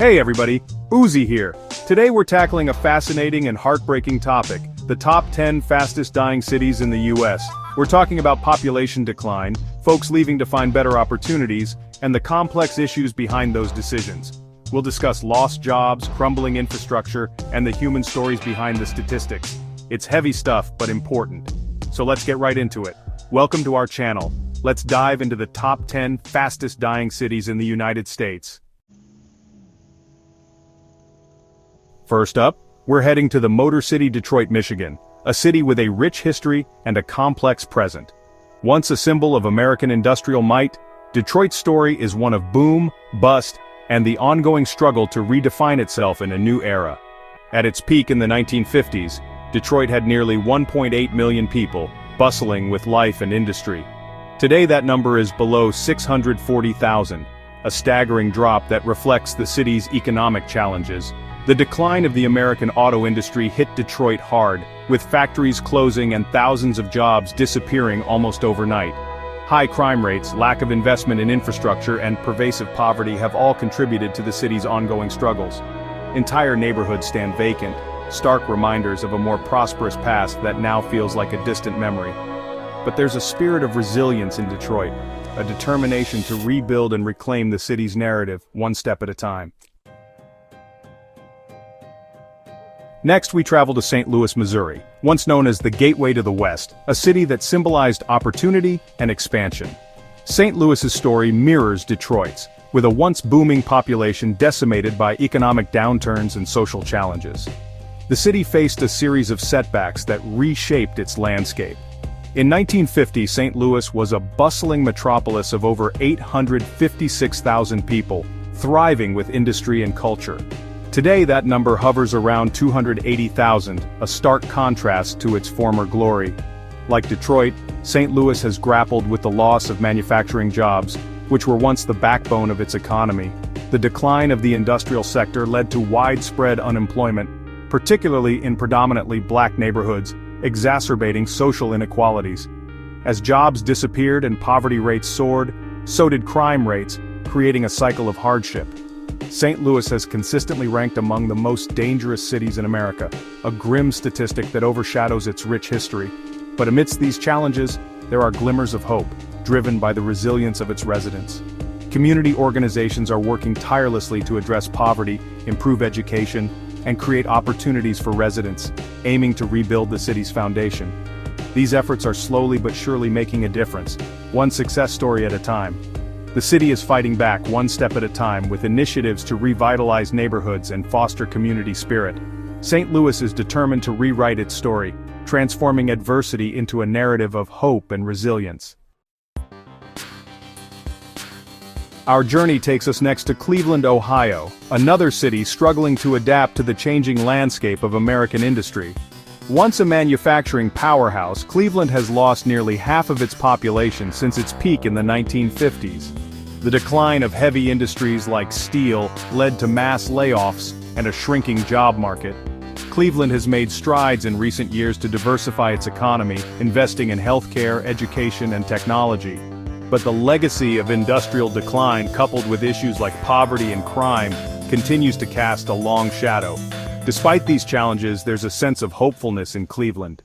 Hey everybody, Uzi here. Today we're tackling a fascinating and heartbreaking topic, the top 10 fastest dying cities in the US. We're talking about population decline, folks leaving to find better opportunities, and the complex issues behind those decisions. We'll discuss lost jobs, crumbling infrastructure, and the human stories behind the statistics. It's heavy stuff, but important. So let's get right into it. Welcome to our channel. Let's dive into the top 10 fastest dying cities in the United States. First up, we're heading to the Motor City, Detroit, Michigan, a city with a rich history and a complex present. Once a symbol of American industrial might, Detroit's story is one of boom, bust, and the ongoing struggle to redefine itself in a new era. At its peak in the 1950s, Detroit had nearly 1.8 million people, bustling with life and industry. Today that number is below 640,000, a staggering drop that reflects the city's economic challenges. The decline of the American auto industry hit Detroit hard, with factories closing and thousands of jobs disappearing almost overnight. High crime rates, lack of investment in infrastructure, and pervasive poverty have all contributed to the city's ongoing struggles. Entire neighborhoods stand vacant, stark reminders of a more prosperous past that now feels like a distant memory. But there's a spirit of resilience in Detroit, a determination to rebuild and reclaim the city's narrative, one step at a time. Next we travel to St. Louis, Missouri, once known as the Gateway to the West, a city that symbolized opportunity and expansion. St. Louis's story mirrors Detroit's, with a once booming population decimated by economic downturns and social challenges. The city faced a series of setbacks that reshaped its landscape. In 1950, St. Louis was a bustling metropolis of over 856,000 people, thriving with industry and culture. Today that number hovers around 280,000, a stark contrast to its former glory. Like Detroit, St. Louis has grappled with the loss of manufacturing jobs, which were once the backbone of its economy. The decline of the industrial sector led to widespread unemployment, particularly in predominantly black neighborhoods, exacerbating social inequalities. As jobs disappeared and poverty rates soared, so did crime rates, creating a cycle of hardship. St. Louis has consistently ranked among the most dangerous cities in America, a grim statistic that overshadows its rich history. But amidst these challenges, there are glimmers of hope, driven by the resilience of its residents. Community organizations are working tirelessly to address poverty, improve education, and create opportunities for residents, aiming to rebuild the city's foundation. These efforts are slowly but surely making a difference, one success story at a time. The city is fighting back one step at a time with initiatives to revitalize neighborhoods and foster community spirit. St. Louis is determined to rewrite its story, transforming adversity into a narrative of hope and resilience. Our journey takes us next to Cleveland, Ohio, another city struggling to adapt to the changing landscape of American industry. Once a manufacturing powerhouse, Cleveland has lost nearly half of its population since its peak in the 1950s. The decline of heavy industries like steel led to mass layoffs and a shrinking job market. Cleveland has made strides in recent years to diversify its economy, investing in healthcare, education, and technology. But the legacy of industrial decline, coupled with issues like poverty and crime, continues to cast a long shadow. Despite these challenges, there's a sense of hopefulness in Cleveland.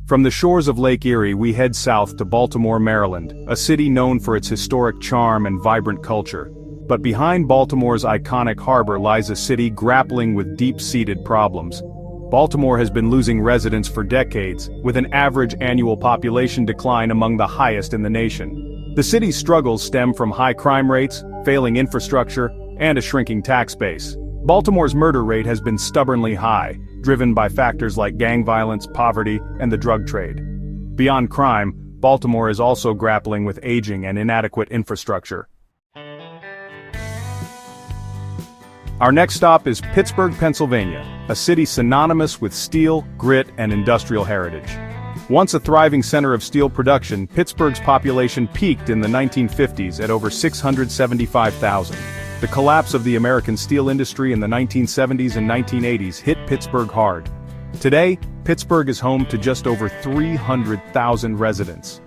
From the shores of Lake Erie we head south to Baltimore, Maryland, a city known for its historic charm and vibrant culture. But behind Baltimore's iconic harbor lies a city grappling with deep-seated problems. Baltimore has been losing residents for decades, with an average annual population decline among the highest in the nation. The city's struggles stem from high crime rates, failing infrastructure, and a shrinking tax base. Baltimore's murder rate has been stubbornly high, driven by factors like gang violence, poverty, and the drug trade. Beyond crime, Baltimore is also grappling with aging and inadequate infrastructure. Our next stop is Pittsburgh, Pennsylvania, a city synonymous with steel, grit, and industrial heritage. Once a thriving center of steel production, Pittsburgh's population peaked in the 1950s at over 675,000. The collapse of the American steel industry in the 1970s and 1980s hit Pittsburgh hard. Today, Pittsburgh is home to just over 300,000 residents.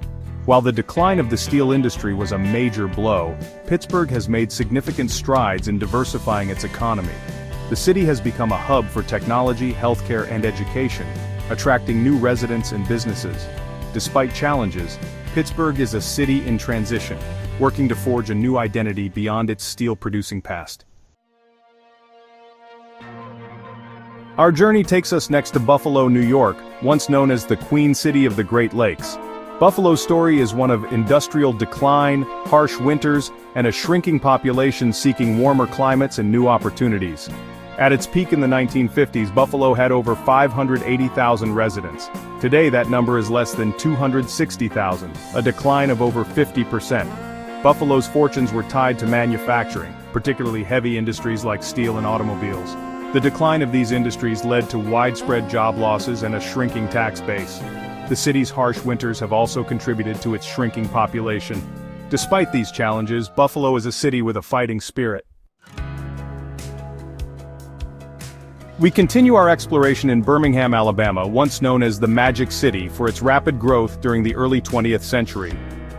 While the decline of the steel industry was a major blow, Pittsburgh has made significant strides in diversifying its economy. The city has become a hub for technology, healthcare, and education, attracting new residents and businesses. Despite challenges, Pittsburgh is a city in transition, working to forge a new identity beyond its steel-producing past. Our journey takes us next to Buffalo, New York, once known as the Queen City of the Great Lakes. Buffalo's story is one of industrial decline, harsh winters, and a shrinking population seeking warmer climates and new opportunities. At its peak in the 1950s, Buffalo had over 580,000 residents. Today that number is less than 260,000, a decline of over 50%. Buffalo's fortunes were tied to manufacturing, particularly heavy industries like steel and automobiles. The decline of these industries led to widespread job losses and a shrinking tax base. The city's harsh winters have also contributed to its shrinking population. Despite these challenges, Buffalo is a city with a fighting spirit. We continue our exploration in Birmingham, Alabama, once known as the Magic City for its rapid growth during the early 20th century.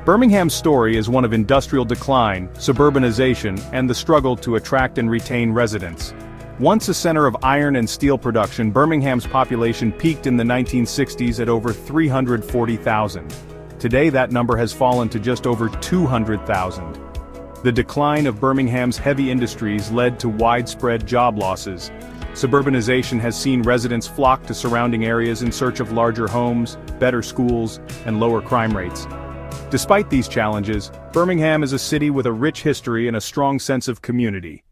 Birmingham's story is one of industrial decline, suburbanization, and the struggle to attract and retain residents. Once a center of iron and steel production, Birmingham's population peaked in the 1960s at over 340,000. Today that number has fallen to just over 200,000. The decline of Birmingham's heavy industries led to widespread job losses. Suburbanization has seen residents flock to surrounding areas in search of larger homes, better schools, and lower crime rates. Despite these challenges, Birmingham is a city with a rich history and a strong sense of community.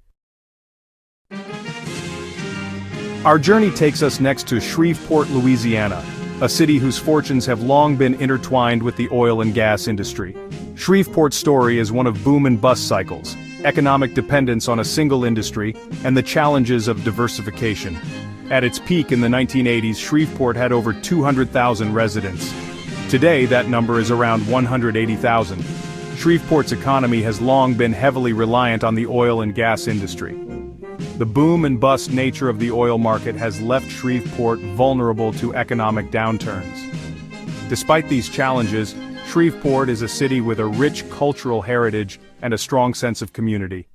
Our journey takes us next to Shreveport, Louisiana, a city whose fortunes have long been intertwined with the oil and gas industry. Shreveport's story is one of boom and bust cycles, economic dependence on a single industry, and the challenges of diversification. At its peak in the 1980s, Shreveport had over 200,000 residents. Today that number is around 180,000. Shreveport's economy has long been heavily reliant on the oil and gas industry. The boom and bust nature of the oil market has left Shreveport vulnerable to economic downturns. Despite these challenges, Shreveport is a city with a rich cultural heritage and a strong sense of community.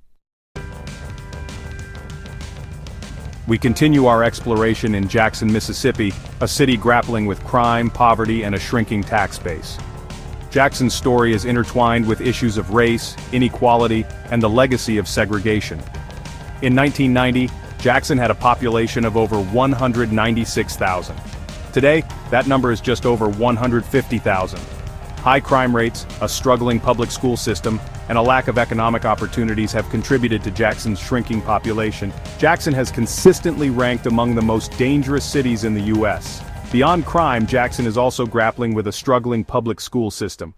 We continue our exploration in Jackson, Mississippi, a city grappling with crime, poverty, and a shrinking tax base. Jackson's story is intertwined with issues of race, inequality, and the legacy of segregation. In 1990, Jackson had a population of over 196,000. Today, that number is just over 150,000. High crime rates, a struggling public school system, and a lack of economic opportunities have contributed to Jackson's shrinking population. Jackson has consistently ranked among the most dangerous cities in the U.S. Beyond crime, Jackson is also grappling with a struggling public school system.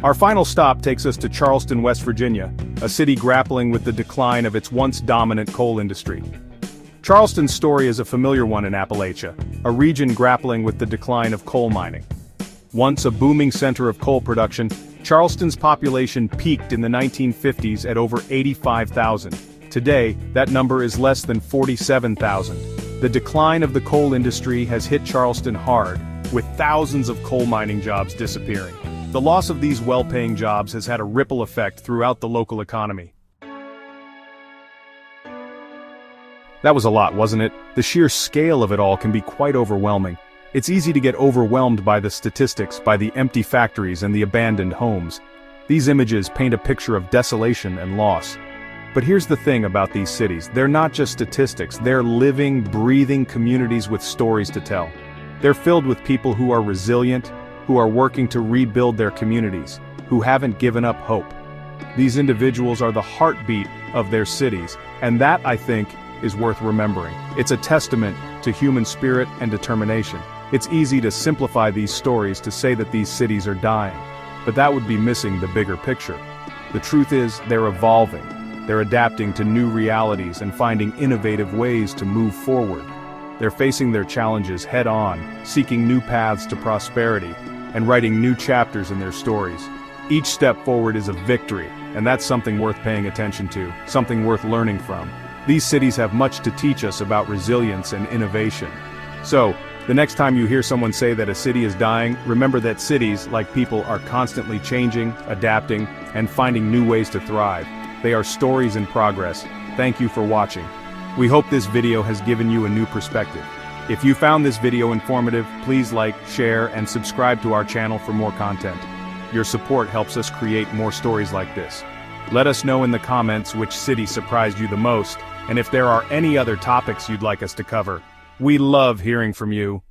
Our final stop takes us to Charleston, West Virginia, a city grappling with the decline of its once dominant coal industry. Charleston's story is a familiar one in Appalachia, a region grappling with the decline of coal mining. Once a booming center of coal production, Charleston's population peaked in the 1950s at over 85,000. Today, that number is less than 47,000. The decline of the coal industry has hit Charleston hard, with thousands of coal mining jobs disappearing. The loss of these well-paying jobs has had a ripple effect throughout the local economy. That was a lot, wasn't it? The sheer scale of it all can be quite overwhelming. It's easy to get overwhelmed by the statistics, by the empty factories and the abandoned homes. These images paint a picture of desolation and loss. But here's the thing about these cities, they're not just statistics, they're living, breathing communities with stories to tell. They're filled with people who are resilient, who are working to rebuild their communities, who haven't given up hope. These individuals are the heartbeat of their cities, and that, I think, is worth remembering. It's a testament to human spirit and determination. It's easy to simplify these stories to say that these cities are dying, but that would be missing the bigger picture. The truth is, they're evolving. They're adapting to new realities and finding innovative ways to move forward. They're facing their challenges head-on, seeking new paths to prosperity, and writing new chapters in their stories. Each step forward is a victory, and that's something worth paying attention to, something worth learning from. These cities have much to teach us about resilience and innovation. So, The next time you hear someone say that a city is dying, remember that cities, like people, are constantly changing, adapting, and finding new ways to thrive. They are stories in progress. Thank you for watching. We hope this video has given you a new perspective. If you found this video informative, please like, share, and subscribe to our channel for more content. Your support helps us create more stories like this. Let us know in the comments which city surprised you the most, and if there are any other topics you'd like us to cover. We love hearing from you.